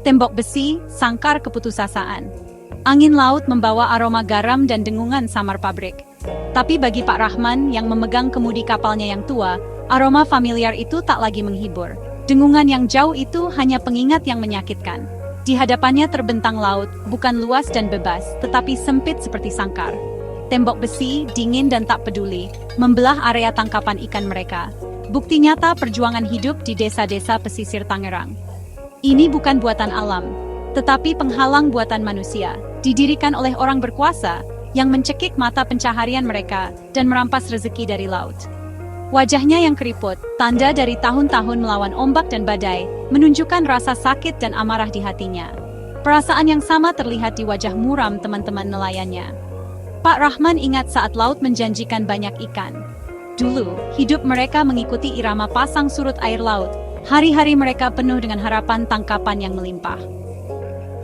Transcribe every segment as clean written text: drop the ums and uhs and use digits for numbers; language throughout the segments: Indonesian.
Tembok besi, sangkar keputusasaan. Angin laut membawa aroma garam dan dengungan samar pabrik. Tapi bagi Pak Rahman yang memegang kemudi kapalnya yang tua, aroma familiar itu tak lagi menghibur. Dengungan yang jauh itu hanya pengingat yang menyakitkan. Di hadapannya terbentang laut, bukan luas dan bebas, tetapi sempit seperti sangkar. Tembok besi, dingin dan tak peduli, membelah area tangkapan ikan mereka. Bukti nyata perjuangan hidup di desa-desa pesisir Tangerang. Ini bukan buatan alam, tetapi penghalang buatan manusia, didirikan oleh orang berkuasa yang mencekik mata pencaharian mereka dan merampas rezeki dari laut. Wajahnya yang keriput, tanda dari tahun-tahun melawan ombak dan badai, menunjukkan rasa sakit dan amarah di hatinya. Perasaan yang sama terlihat di wajah muram teman-teman nelayannya. Pak Rahman ingat saat laut menjanjikan banyak ikan. Dulu, hidup mereka mengikuti irama pasang surut air laut. Hari-hari mereka penuh dengan harapan tangkapan yang melimpah.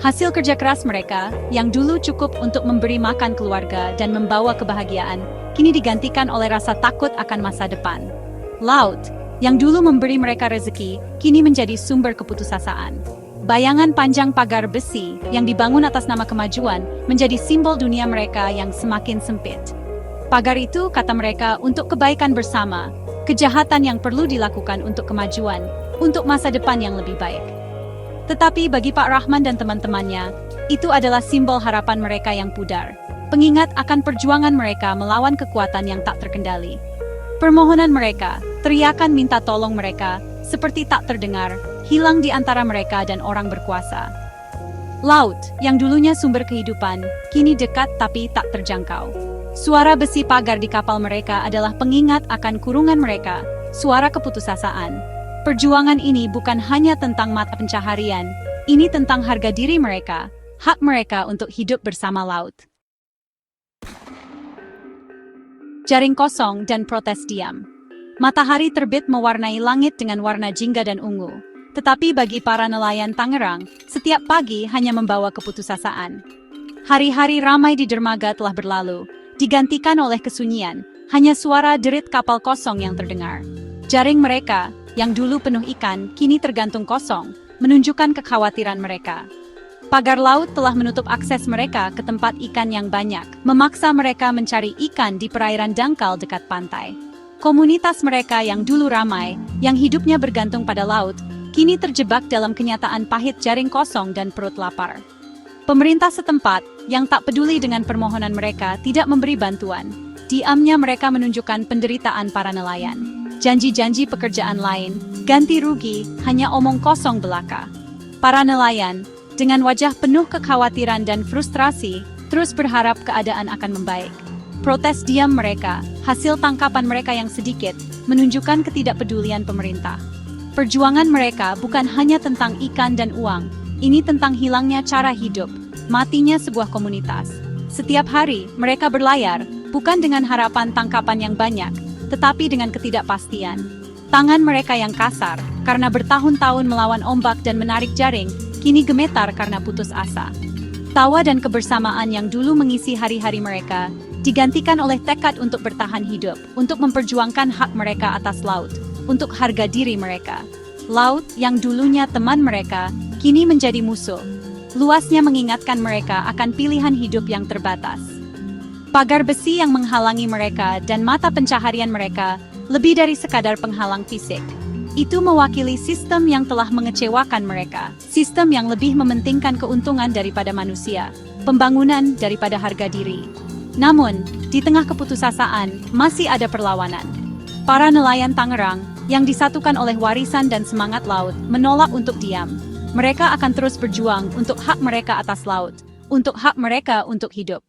Hasil kerja keras mereka, yang dulu cukup untuk memberi makan keluarga dan membawa kebahagiaan, kini digantikan oleh rasa takut akan masa depan. Laut, yang dulu memberi mereka rezeki, kini menjadi sumber keputusasaan. Bayangan panjang pagar besi yang dibangun atas nama kemajuan menjadi simbol dunia mereka yang semakin sempit. Pagar itu, kata mereka, untuk kebaikan bersama, kejahatan yang perlu dilakukan untuk kemajuan, untuk masa depan yang lebih baik. Tetapi bagi Pak Rahman dan teman-temannya, itu adalah simbol harapan mereka yang pudar, pengingat akan perjuangan mereka melawan kekuatan yang tak terkendali. Permohonan mereka, teriakan minta tolong mereka, seperti tak terdengar, hilang di antara mereka dan orang berkuasa. Laut, yang dulunya sumber kehidupan, kini dekat tapi tak terjangkau. Suara besi pagar di kapal mereka adalah pengingat akan kurungan mereka, suara keputusasaan. Perjuangan ini bukan hanya tentang mata pencaharian, ini tentang harga diri mereka, hak mereka untuk hidup bersama laut. Jaring kosong dan protes diam. Matahari terbit mewarnai langit dengan warna jingga dan ungu. Tetapi bagi para nelayan Tangerang, setiap pagi hanya membawa keputusasaan. Hari-hari ramai di dermaga telah berlalu, digantikan oleh kesunyian, hanya suara derit kapal kosong yang terdengar. Jaring mereka, yang dulu penuh ikan, kini tergantung kosong, menunjukkan kekhawatiran mereka. Pagar laut telah menutup akses mereka ke tempat ikan yang banyak, memaksa mereka mencari ikan di perairan dangkal dekat pantai. Komunitas mereka yang dulu ramai, yang hidupnya bergantung pada laut, kini terjebak dalam kenyataan pahit jaring kosong dan perut lapar. Pemerintah setempat, yang tak peduli dengan permohonan mereka, tidak memberi bantuan. Diamnya mereka menunjukkan penderitaan para nelayan. Janji-janji pekerjaan lain, ganti rugi, hanya omong kosong belaka. Para nelayan, dengan wajah penuh kekhawatiran dan frustrasi, terus berharap keadaan akan membaik. Protes diam mereka, hasil tangkapan mereka yang sedikit, menunjukkan ketidakpedulian pemerintah. Perjuangan mereka bukan hanya tentang ikan dan uang, ini tentang hilangnya cara hidup, matinya sebuah komunitas. Setiap hari, mereka berlayar, bukan dengan harapan tangkapan yang banyak, tetapi dengan ketidakpastian. Tangan mereka yang kasar, karena bertahun-tahun melawan ombak dan menarik jaring, kini gemetar karena putus asa. Tawa dan kebersamaan yang dulu mengisi hari-hari mereka, digantikan oleh tekad untuk bertahan hidup, untuk memperjuangkan hak mereka atas laut, untuk harga diri mereka. Laut yang dulunya teman mereka, kini menjadi musuh. Luasnya mengingatkan mereka akan pilihan hidup yang terbatas. Pagar besi yang menghalangi mereka dan mata pencaharian mereka, lebih dari sekadar penghalang fisik. Itu mewakili sistem yang telah mengecewakan mereka, sistem yang lebih mementingkan keuntungan daripada manusia, pembangunan daripada harga diri. Namun, di tengah keputusasaan, masih ada perlawanan. Para nelayan Tangerang, yang disatukan oleh warisan dan semangat laut, menolak untuk diam. Mereka akan terus berjuang untuk hak mereka atas laut, untuk hak mereka untuk hidup.